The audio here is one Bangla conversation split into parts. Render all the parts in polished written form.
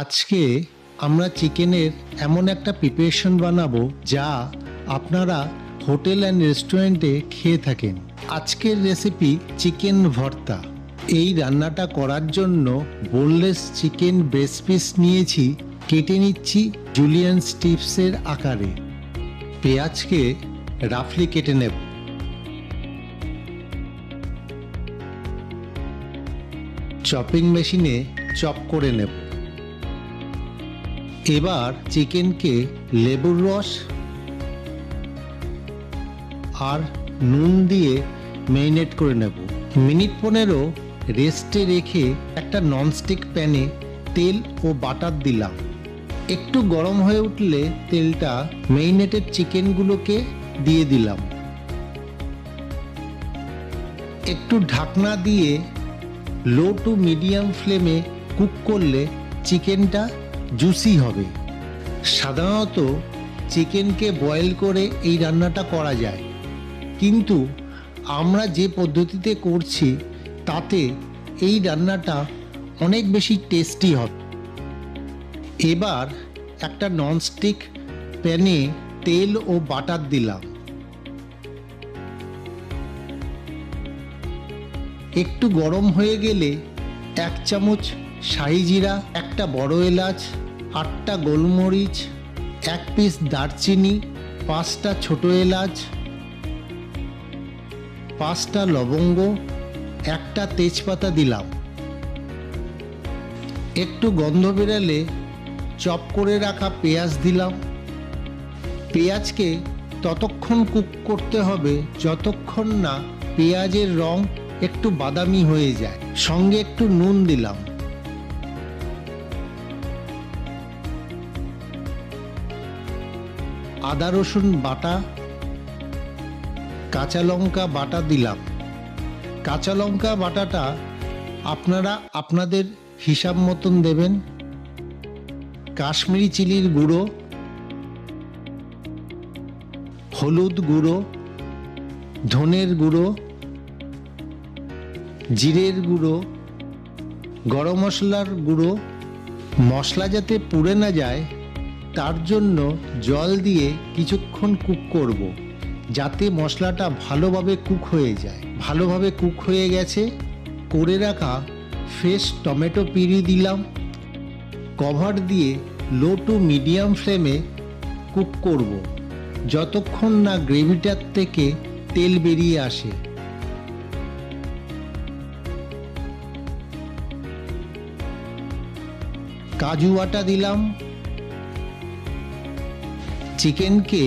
আজকে আমরা চিকেনের এমন একটা প্রিপারেশন বানাবো যা আপনারা হোটেল অ্যান্ড রেস্টুরেন্টে খেয়ে থাকেন। আজকের রেসিপি চিকেন ভর্তা। এই রান্নাটা করার জন্য বোনলেস চিকেন ব্রেস্ট পিস নিয়েছি, কেটে নিচ্ছি জুলিয়ান স্ট্রিপসের আকারে। পেঁয়াজকে রাফলি কেটে নেব। চপিং মেশিনে চপ করে নেব। এবার চিকেনকে লেবুর রস আর নুন দিয়ে ম্যারিনেট করে নেব। মিনিট 15 রেস্টে রেখে একটা ননস্টিক প্যানে তেল ও বাটার দিলাম। একটু গরম হয়ে উঠলে তেলটা ম্যারিনেটেড চিকেনগুলোকে দিয়ে দিলাম। একটু ঢাকনা দিয়ে লো টু মিডিয়াম ফ্লেমে কুক করলে চিকেনটা জুসি হবে। সাধারণত চিকেনকে বয়েল করে এই রান্নাটা করা যায়, কিন্তু আমরা যে পদ্ধতিতে করছি তাতে এই রান্নাটা অনেক বেশি টেস্টি হবে। এবার একটা ননস্টিক প্যানে তেল ও বাটার দিলাম। একটু গরম হয়ে গেলে 1 চামচ শাহি জিরা, একটা বড় এলাচ, 8টা গোলমরিচ, 1 পিস দারচিনি, 5টা ছোট এলাচ, 5টা লবঙ্গ, একটা তেজপাতা দিলাম। একটু গন্ধ বেরালে চপ করে রাখা পেঁয়াজ দিলাম। পেঁয়াজকে ততক্ষণ কুক করতে হবে যতক্ষণ না পেঁয়াজের রং একটু বাদামি হয়ে যায়। সঙ্গে একটু নুন দিলাম। আদা রসুন বাটা, কাঁচা লঙ্কা বাটা দিলাম। কাঁচা লঙ্কা বাটাটা আপনারা আপনাদের হিসাব মতন দেবেন। কাশ্মীরি চিলির গুঁড়ো, হলুদ গুঁড়ো, ধনের গুঁড়ো, জিরের গুঁড়ো, গরম মশলার গুঁড়ো। মশলা যাতে পুড়ে না যায় তার জন্য জল দিয়ে কিছুক্ষণ কুক করব, যাতে মশলাটা ভালোভাবে কুক হয়ে যায়। ভালোভাবে কুক হয়ে গেছে। করে রাখা ফ্রেশ টমেটো পিউরি দিলাম। কভার দিয়ে লো টু মিডিয়াম ফ্লেমে কুক করব যতক্ষণ না গ্রেভিটার থেকে তেল বেরিয়ে আসে। কাজু বাটা দিলাম। চিকেনকে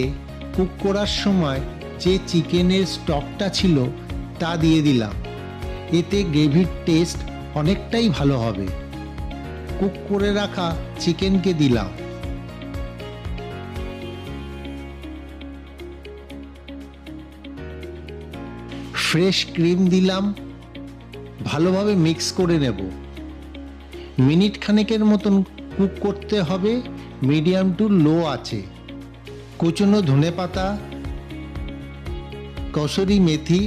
কুক করার সময় যে চিকেনের স্টকটা ছিল তা দিয়ে দিলাম। এতে গ্রেভির টেস্ট অনেকটাই ভালো হবে। কুক করে রাখা চিকেনকে দিলাম। ফ্রেশ ক্রিম দিলাম। ভালোভাবে মিক্স করে নেব। মিনিট খানেকের মতন কুক করতে হবে মিডিয়াম টু লো আছে। কুচনো ধনেপাতা, কসুরি মেথি,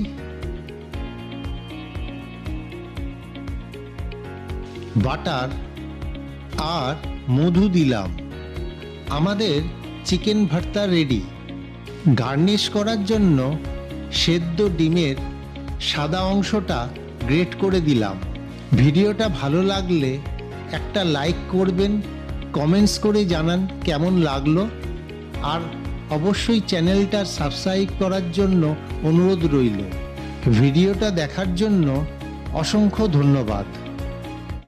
বাটার আর মধু দিলাম। আমাদের চিকেন ভর্তা রেডি। গার্নিশ করার জন্য সেদ্ধ ডিমের সাদা অংশটা গ্রেট করে দিলাম। ভিডিওটা ভালো লাগলে একটা লাইক করবেন, কমেন্টস করে জানান কেমন লাগলো, আর অবশ্যই চ্যানেলটা সাবস্ক্রাইব করার জন্য অনুরোধ রইল। ভিডিওটা দেখার জন্য অসংখ্য ধন্যবাদ।